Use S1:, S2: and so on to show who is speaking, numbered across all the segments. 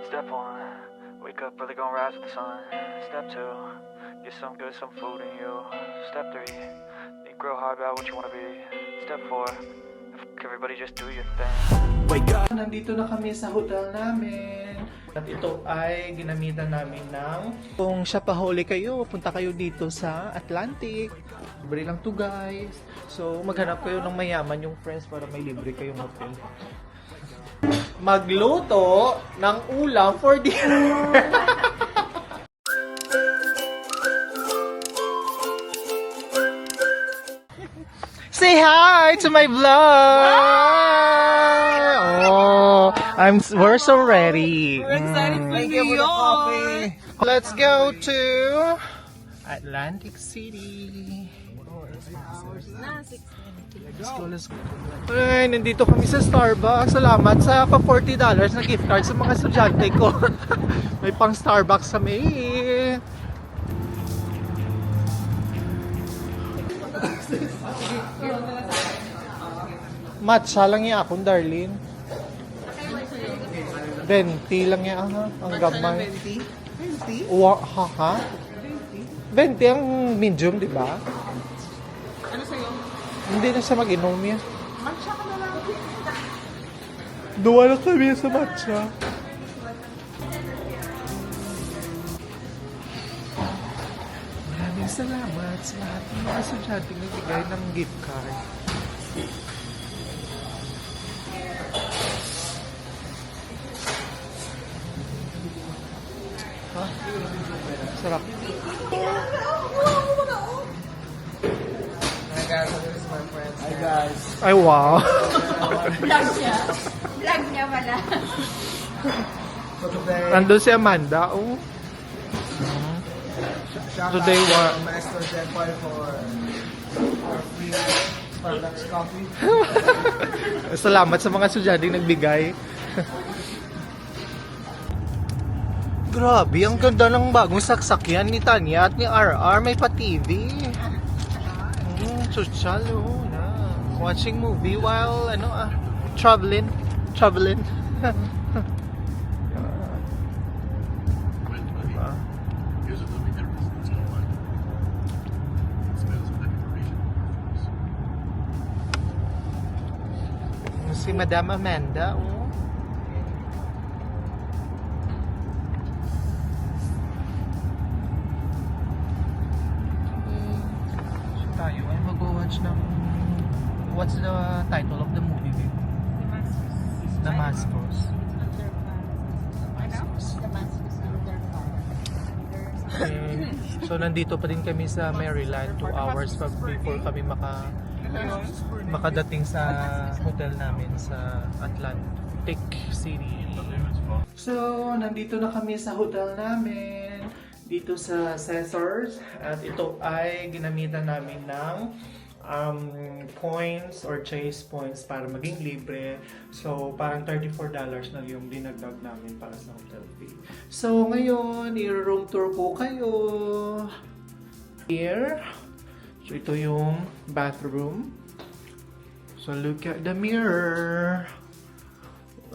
S1: Step one, wake up early, gonna rise with the sun. Step two, get some good, some food in you. Step three, think real hard about what you wanna be. Step four, everybody just do your thing. Wake up!
S2: Nandito na kami sa hotel namin. At ito ay ginamitan namin ng kung siya pahuli kayo, punta kayo dito sa Atlantic. Libre lang to guys. So maghanap kayo ng mayaman yung friends para may libre kayong hotel. Magluto ng ulam for dinner. Say hi to my vlog! Oh, we're so ready.
S3: We're excited for New York.
S2: Let's go to Atlantic City. Let's go. Ay, nandito kami sa Starbucks. Salamat sa pa $40 na gift card sa mga estudyante ko. May pang Starbucks kami. Matcha lang yan akong, darling. 20 lang yan, ha? Ang gamay. 20? Ha? 20 ang medium, di ba?
S3: Ano sa'yo?
S2: Hindi na siya mag-inom yan.
S3: Matcha ka na lang.
S2: Duwa na kami sa matcha. Maraming salamat sa lahat ng mga estudyante na bigay ng gift card. Ha? Sarap.
S4: Hi guys.
S2: Ay, wow.
S3: Vlog niya. Vlog niya pala.
S4: So today,
S2: Nandun si Amanda, oh.
S4: shout
S2: Today,
S4: out to Master Jepoy for free Starbucks coffee.
S2: Salamat sa mga estudyante nagbigay. Grabe, ang ganda ng bagong saksakyan ni Tanya at ni RR. May pa-TV. Social, oh, na. Watching movie while, traveling. Si Madam Amanda, oh. Tayo ay mag-watch ng what's the title of the movie, babe? Damascus. So nandito pa din kami sa Maryland 2 hours before kami makadating sa hotel namin sa Atlantic City. So nandito na kami sa hotel namin dito sa Caesars at ito ay ginamitan namin ng points or chase points para maging libre. So parang $34 na yung dinagdag namin para sa hotel fee. So ngayon, i-room tour po kayo. Here. So ito yung bathroom. So look at the mirror.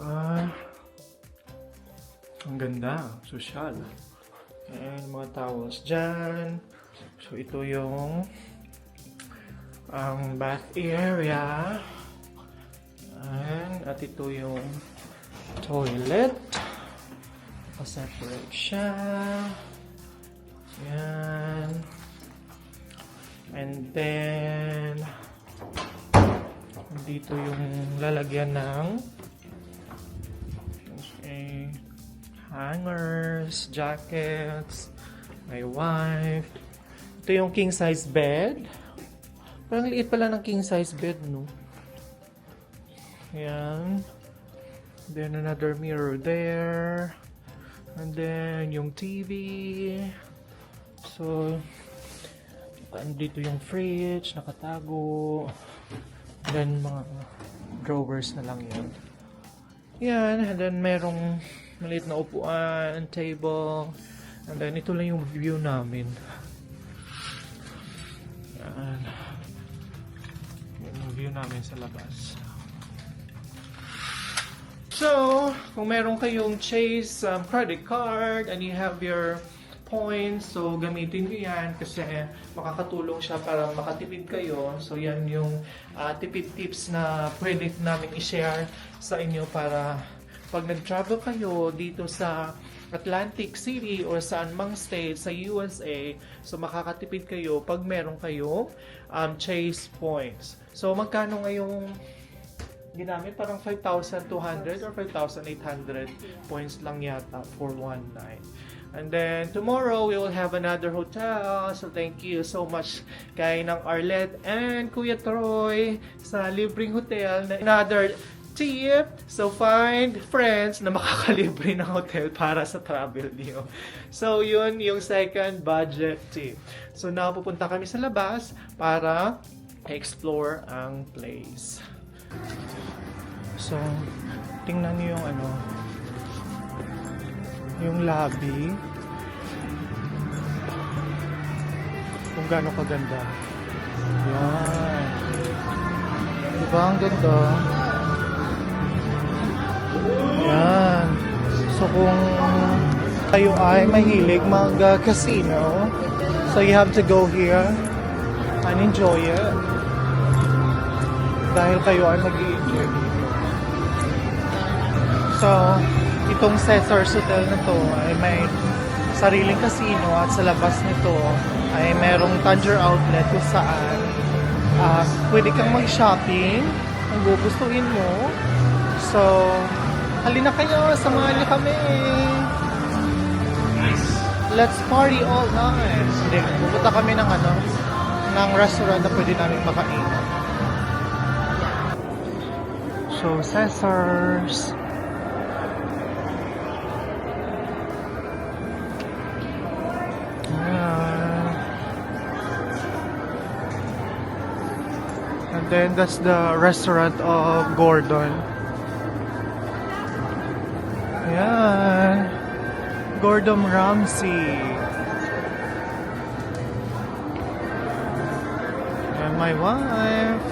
S2: Ang ganda. Social. And mga towels dyan. So ito yung ang bath area. At ito yung toilet. Pa-separate siya. Yan. And then dito yung lalagyan ng hangers, jackets, my wife. Ito yung king size bed. Parang liit pala ng king size bed, no? Ayan. Then another mirror there. And then yung TV. So, dito yung fridge, nakatago. Then mga drawers na lang yan. Yan. And then merong maliit na upuan, table. And then ito lang yung view namin. Yan. Yung view namin sa labas. So, kung meron kayong Chase credit card and you have your points, so gamitin nyo yan kasi makakatulong siya para makatipid kayo. So, yan yung tipid tips na pwede namin i-share sa inyo para pag nag-travel kayo dito sa Atlantic City or saan mang state sa USA, so makakatipid kayo pag meron kayong Chase points. So, magkano ngayong ginamit? Parang 5,200 or 5,800 points lang yata for one night. And then, tomorrow, we will have another hotel. So, thank you so much kay ng Arlette and Kuya Troy sa libreng hotel na another tip. So, find friends na makakalibre ng hotel para sa travel niyo. So, yun yung second budget tip. So, now pupunta kami sa labas para explore ang place. So, tingnan niyo yung yung lobby. Kung gaano kaganda. Yan. Diba ang ganda? Yan. So, kung kayo ay mahilig mag-casino, so you have to go here and enjoy it. Dahil kayo ay mag-i-enjoy dito. So, itong Caesar's Hotel na to ay may sariling casino at sa labas nito ay merong Tanger Outlet kung saan pwede kang mag-shopping kung gugustuhin mo. So, halina kayo, samahan niyo kami. Let's party all night. Hindi, pupunta kami ng ng restaurant na pwede namin makain. So, Caesar's. And then that's the restaurant of Gordon. Yan. Gordon Ramsay. And my wife.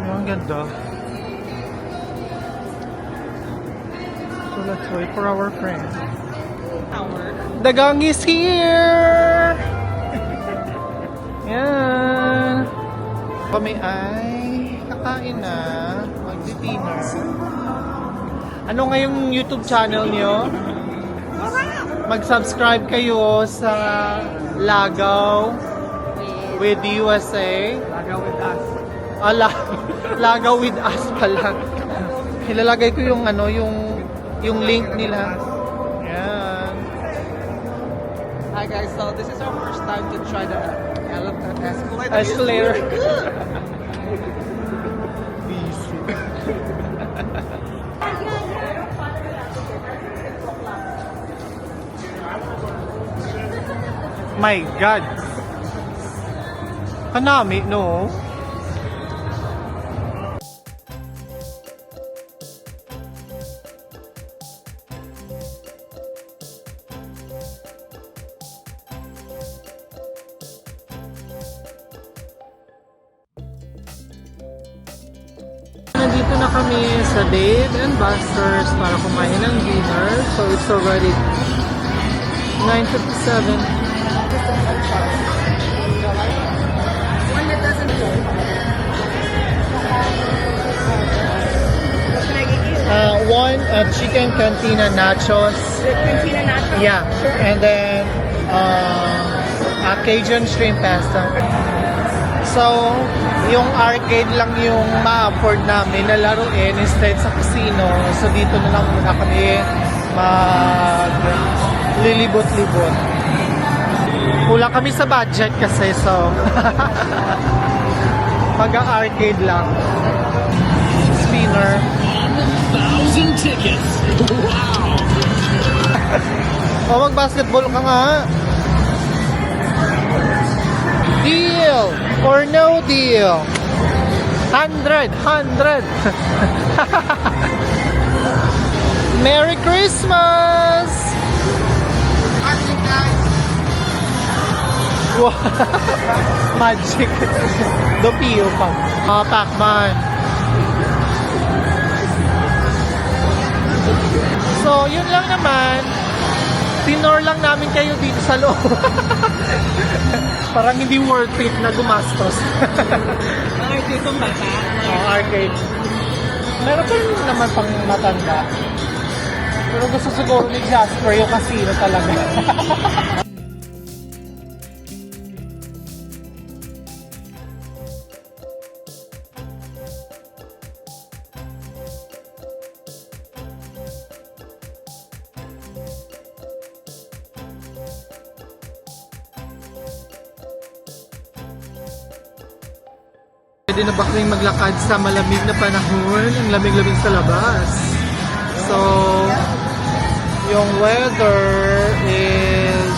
S2: Ang ganda. So let's wait for our friend. The gang is here! Yan. Kami ay kakain na. Magdi-dinner. Ano ngayong YouTube channel nyo? Mag-subscribe kayo sa Lagaw with USA.
S4: Lagaw with us.
S2: Lagaw with us pala. Ilalagay ko yung yung link nila. Yan.
S4: Hi guys, so this is our first time to try the escalator.
S2: Escalator. My God. Kanami, no? Nandito na kami sa Dave and Buster's para kumain ng dinner. So it's already 9:57.
S3: One that doesn't hold. What can I get you?
S2: One chicken cantina nachos.
S3: Cantina nachos?
S2: Yeah. And then Cajun shrimp pasta. So, yung arcade lang yung ma-afford namin na laruin instead sa casino. So, dito na lang muna kami lilibot-libot. Kulang kami sa budget kasi, so mag-arcade lang. Spinner.
S5: 1,000 tickets. Wow.
S2: O, mag-basketball ka nga. Deal or no deal? 100. Merry Christmas! Wow. Magic. Dopio pa. Pac-Man. yun lang naman. Tinor lang namin kayo dito sa loob. Parang hindi worth it na gumastos.
S4: Arcade itong bata.
S2: Arcade. Meron pa rin naman pang matanda. Pero gusto siguro ni Jasper yung casino talaga. Pwede na ba kaming maglakad sa malamig na panahon? Ang lamig-lamig sa labas. So, yung weather is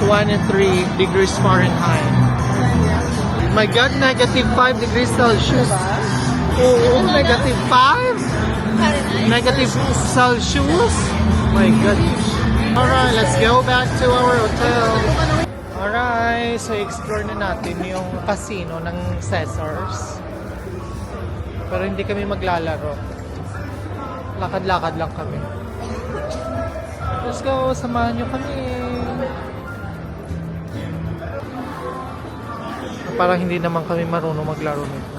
S2: 23 degrees Fahrenheit. My God, negative 5 degrees Celsius. Oo, negative 5? Negative Celsius? My God. Alright, let's go back to our hotel. Alright, so explore na natin yung casino ng Caesars. Pero hindi kami maglalaro. Lakad-lakad lang kami. Let's go, samahan nyo kami. Parang hindi naman kami marunong maglaro nito.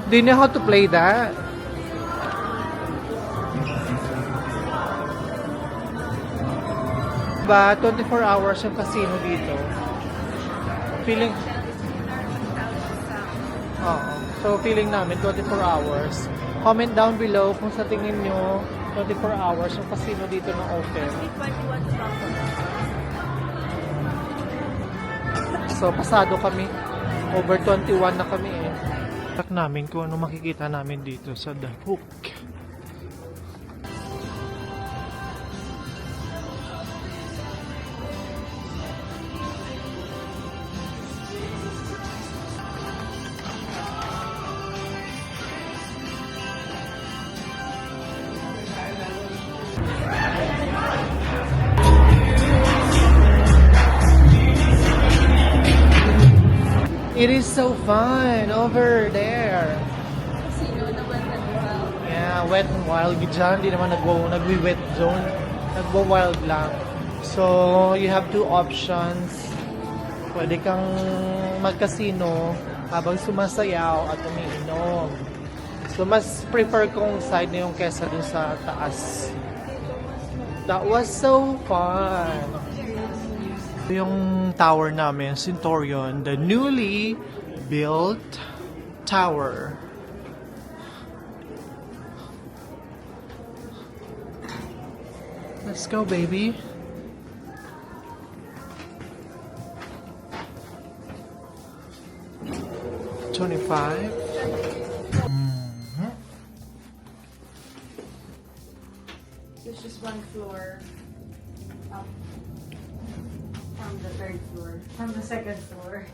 S2: Do you know how to play that? Ba, 24 hours yung casino dito. Feeling so feeling namin 24 hours. Comment down below kung sa tingin nyo 24 hours yung casino dito na open. So pasado kami. Over 21 na kami eh. Check namin kung ano makikita namin dito sa The Hook. It is so fun over there. Yeah, wet and wild. Dyan, di naman nagwi-wet zone. Nagwa-wild lang. So, you have two options. Pwede kang mag-casino habang sumasayaw at umiinom. So, mas prefer kong side na yung kesa dun sa taas. That was so fun. Yung tower namin, Centurion, the newly built tower. Let's go, baby.
S3: There's just one floor up from the third floor, from the second floor.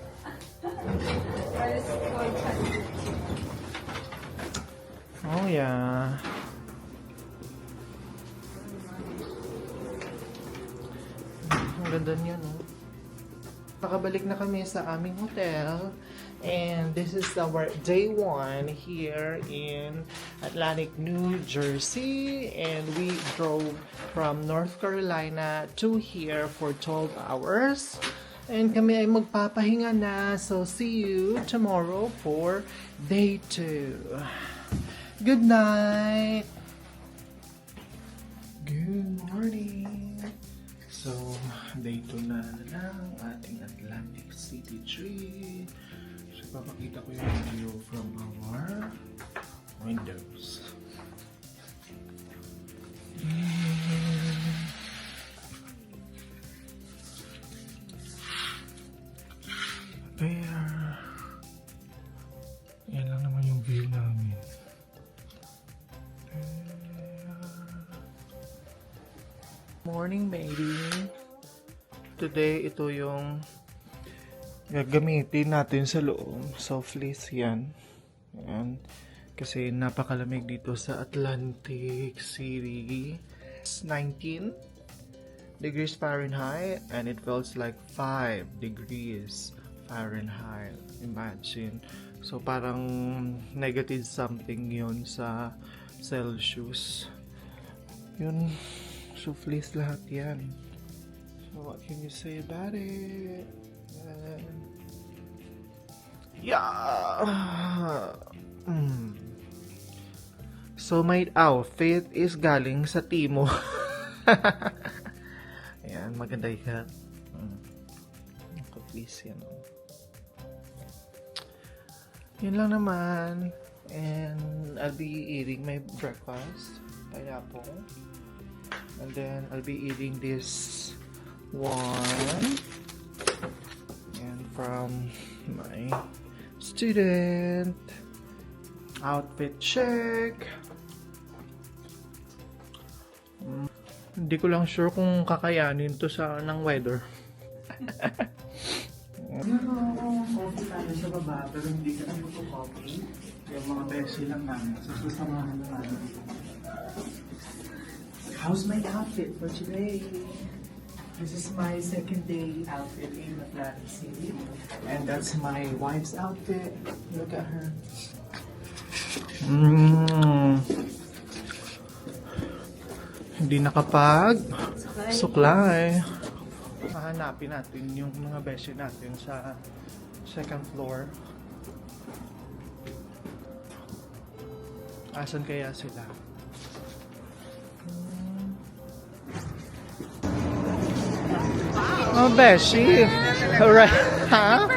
S3: But it's going to
S2: Oh, yeah. Ang ganda niya, no? Nakabalik na kami sa aming hotel. And this is our day 1 here in Atlantic, New Jersey. And we drove from North Carolina to here for 12 hours. And kami ay magpapahinga na. So, see you tomorrow for day 2. Good night! Good morning! So, day 2 na lang ating Atlantic City trip. So, papakita ko yung view from our windows. There. Yan lang naman yung view namin. Morning, baby. Today, ito yung gagamitin natin sa loob. So, fleece yan. Yan. Kasi napakalamig dito sa Atlantic City. It's 19 degrees Fahrenheit and it feels like 5 degrees Fahrenheit. Imagine. So, parang negative something yun sa Celsius. Yun, souffles lahat yan. So, what can you say about it? Yeah! So, my outfit is galing sa Timo. Ayan, maganda yan. Please, yan. Yun lang naman. And I'll be eating my breakfast. Pineapple. And then I'll be eating this one. And from my student outfit check. Hindi ko lang sure kung kakayanin to sa ng weather. Meron coffee tayo sa baba, pero hindi ka ano to coffee. Yung mga beshi lang namin. So, susamahan na namin. How's my outfit for today? This is my second day outfit in Atlantic City. And that's my wife's outfit. Look at her. Hindi nakapag suklay. Hahanapin natin yung mga beshi natin sa second floor. Asan kaya sila? Oh, beshi! Alright. Ha?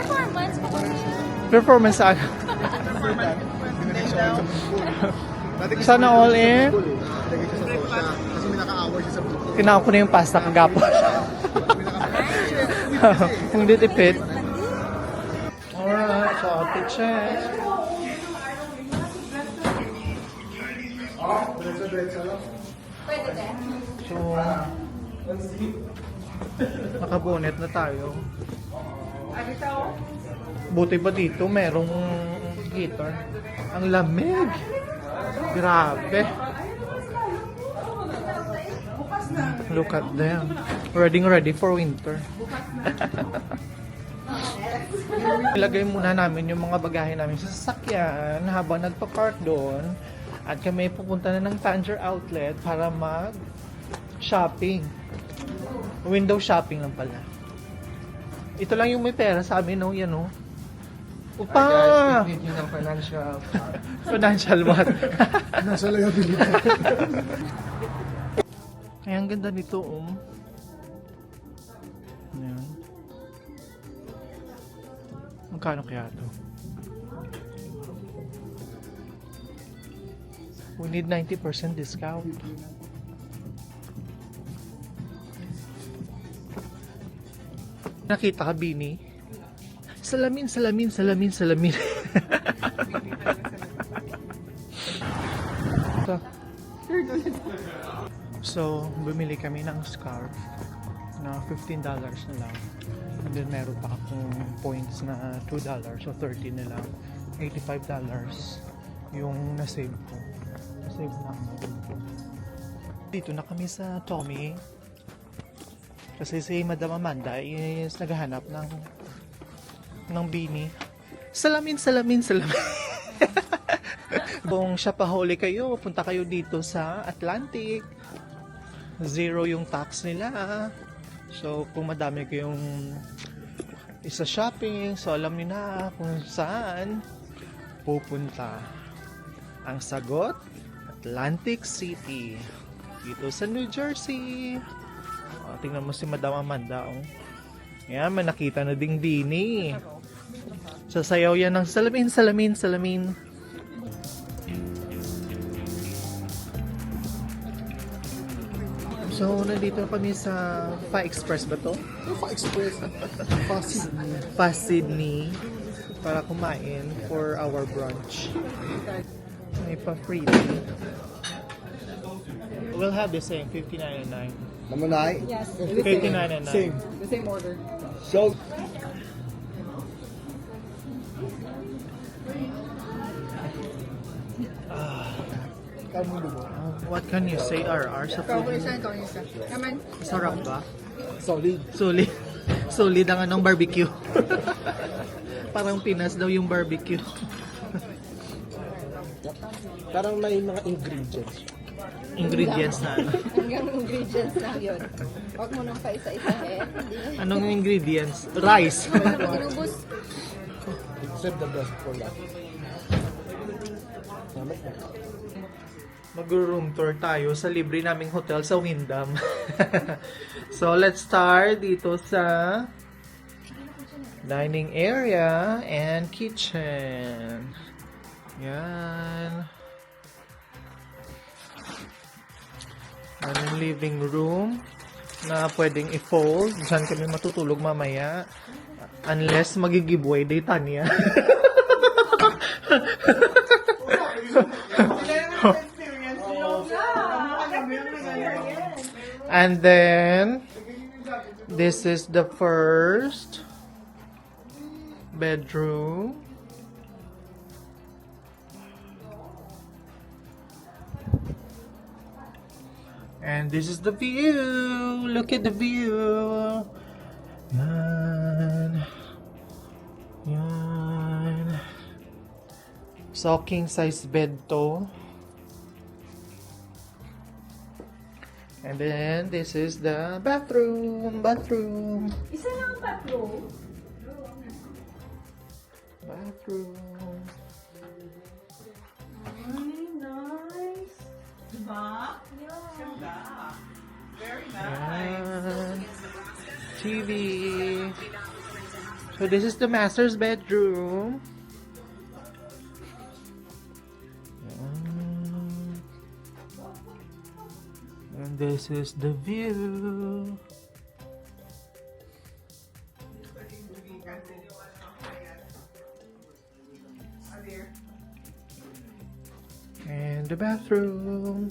S2: Performance saan? Sana all in?
S6: Kasi may naka-hour siya sa buko.
S2: Kinaon ko na yung pasta kagapon. Kung ditipid. Alright, so outfit check. So, nakabonet na tayo. Buti ba dito merong heater? Ang lamig. Grabe. Look at them. Ready for winter. Ilagay muna namin yung mga bagahe namin sa sasakyan habang nagpa-park doon. At kami pupunta na ng Tanger Outlet para mag-shopping. Window shopping lang pala. Ito lang yung may pera sa amin, no? Yan, no? Upa!
S6: Need yun ng financial.
S2: Financial what?
S6: Nasa liability.
S2: Ay, ang ganda nito, Ayan. Magkano kaya ito? We need 90% discount. Nakita ka, Bini? Salamin. So, bumili kami ng scarf na $15 na lang. And then meron pa akong points na $2 so 30 na lang. $85 yung na-save ko. Na-save na ako. Dito na kami sa Tommy. Kasi si Madam Amanda is naghahanap ng beanie. Salamin. Kung siya pahuli kayo, punta kayo dito sa Atlantic. 0 yung tax nila. So, kung madami kayong isa shopping, so alam niyo na kung saan pupunta. Ang sagot, Atlantic City. Dito sa New Jersey. O, tingnan mo si Madam Amanda. Yan, may nakita na ding Bini. Sasayaw yan ng salamin. So, nandito kami sa Fa Express ba to?
S6: Express.
S2: Fast Sydney para kumain for our brunch. May pa free. We'll have the same, $59.99.
S6: Namanay?
S3: Yes.
S2: $59.99.
S6: Same.
S3: The same order.
S6: So,
S2: What can you say, RR, sa food? Sarap ba?
S6: solid.
S2: Solid ang anong barbecue. Parang Pinas daw yung barbecue.
S6: Parang may mga ingredients.
S2: ingredients na ano.
S3: Hanggang ingredients lang yun. Huwag mo nang pa isa-isahin.
S2: Anong ingredients? Rice.
S3: Inubos.
S6: Save the best for last.
S2: Mag-room tour tayo sa libre naming hotel sa Windham. So, let's start dito sa dining area and kitchen. Yan. Yung living room na pwedeng i-fold. Diyan kami matutulog mamaya. Unless magigiveaway day Tanya. And then, this is the first bedroom. And this is the view. Look at the view. Yan. Yan. So, king size bed to. And then, this is the bathroom. Bathroom.
S3: Isa lang ang bathroom.
S2: Bathroom.
S3: Ay, nice. Diba?
S2: Yan. TV. So, this is the master's bedroom. Yan. And this is the view. And the bathroom.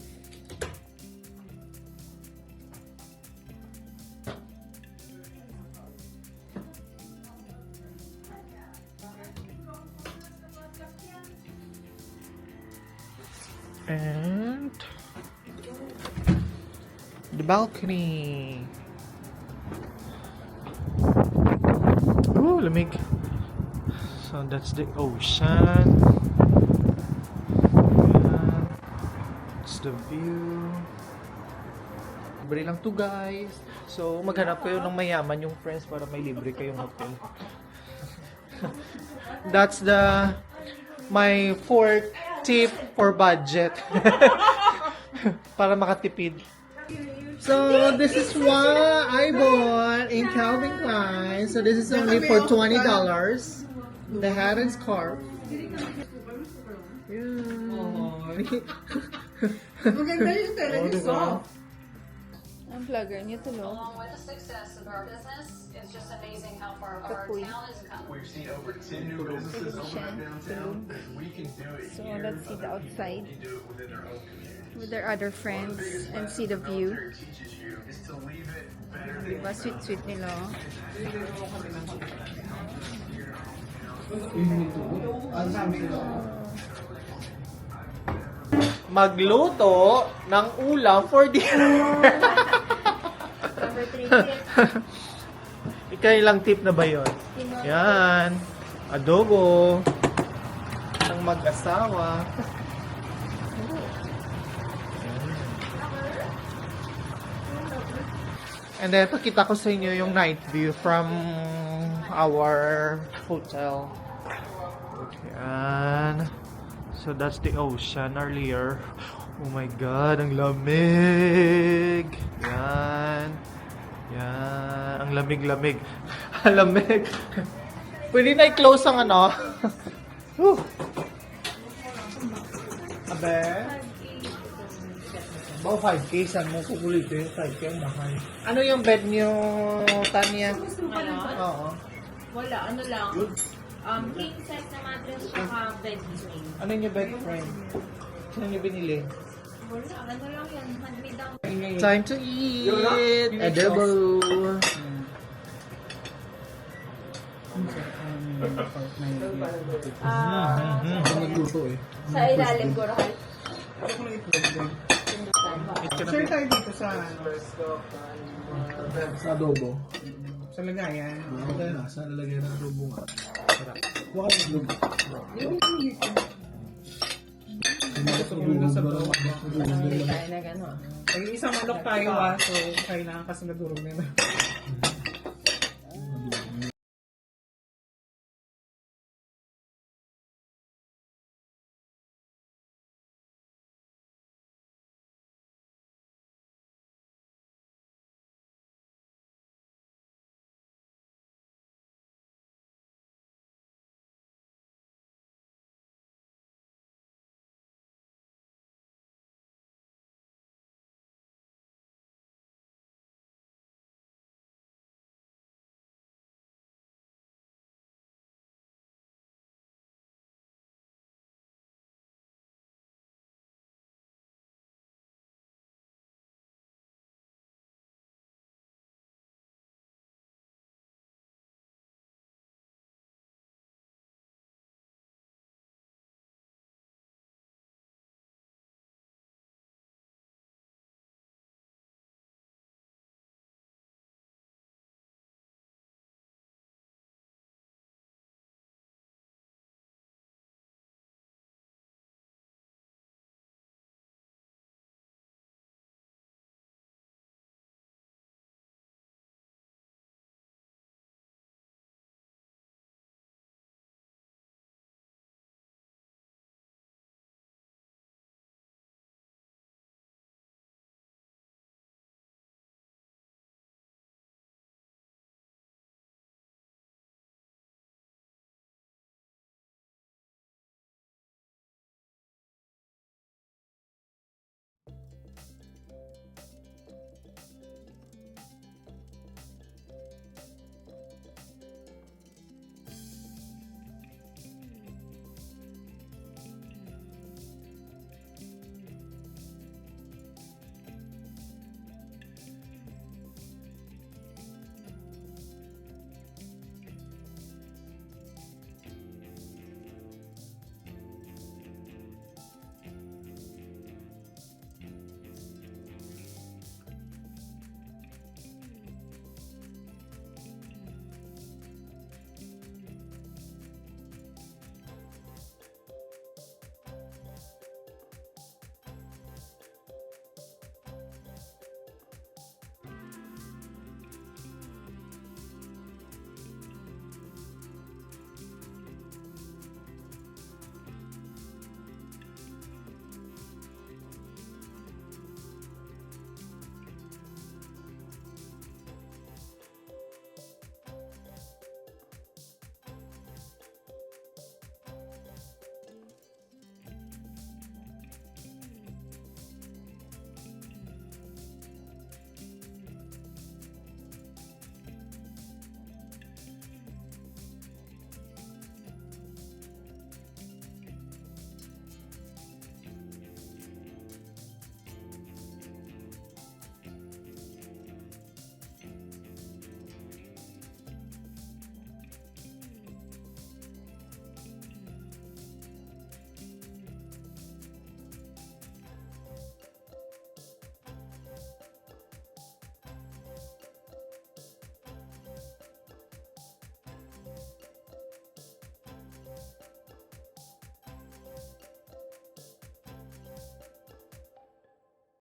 S2: And the balcony. Ooh, lamig. So that's the ocean. Ayan. It's the view. Libre lang to, guys. So maghanap kayo ng mayaman yung friends para may libre kayong hotel. That's the my fourth tip for budget. Para makatipid. So, this is what I bought in Calvin Klein. So, this is only for $20. The hat and scarf.
S4: Maganda yung talaga soft.
S3: Ang vlogger niya tulo.
S7: Along with the success of our business, it's just amazing how far our town has come.
S8: We've seen over 10 new businesses open up downtown. We can do it
S3: So,
S8: here.
S3: let's see the outside
S8: We do it within our own community.
S3: with their other friends and see the view.
S8: Military teaches you is to leave it better than
S3: Diba? Sweet-sweet nila. Oh.
S2: Magluto ng ulam for dinner.
S3: Number 3 tip.
S2: Ikailang tip na ba yun? Yan. Adobo. Ng mag-asawa. And then, pakita ko sa inyo yung night view from our hotel. Yan. So, that's the ocean earlier. Oh my God, ang lamig. Yan. Yan. Ang lamig-lamig. Ang lamig. Pwede na i-close ang ano. Whew. Abe. Bao 5K, saan mo kukulitin? 5K ang mahal. Ano yung bed niyo, Tanya?
S9: Ngayon?
S2: Oo.
S9: Wala, ano lang. King size na mattress tsaka bed frame.
S2: Ano yung bed frame? Saan niyo binili?
S9: Wala, ano lang yan. Handmade lang.
S2: Time to eat! Adobo!
S6: Nagluto eh.
S9: Sa ilalim ko rin.
S4: Share tayo dito sa
S6: Sa adobo.
S4: sa lagayan.
S6: Okay na, sa lalagyan ng adobo nga. Sarap. Huwag ka ng adobo.
S4: Sumunod sa bawah.
S8: Hindi tayo na gano'n.
S4: May isang manok tayo so kailangan kasi nadurog na.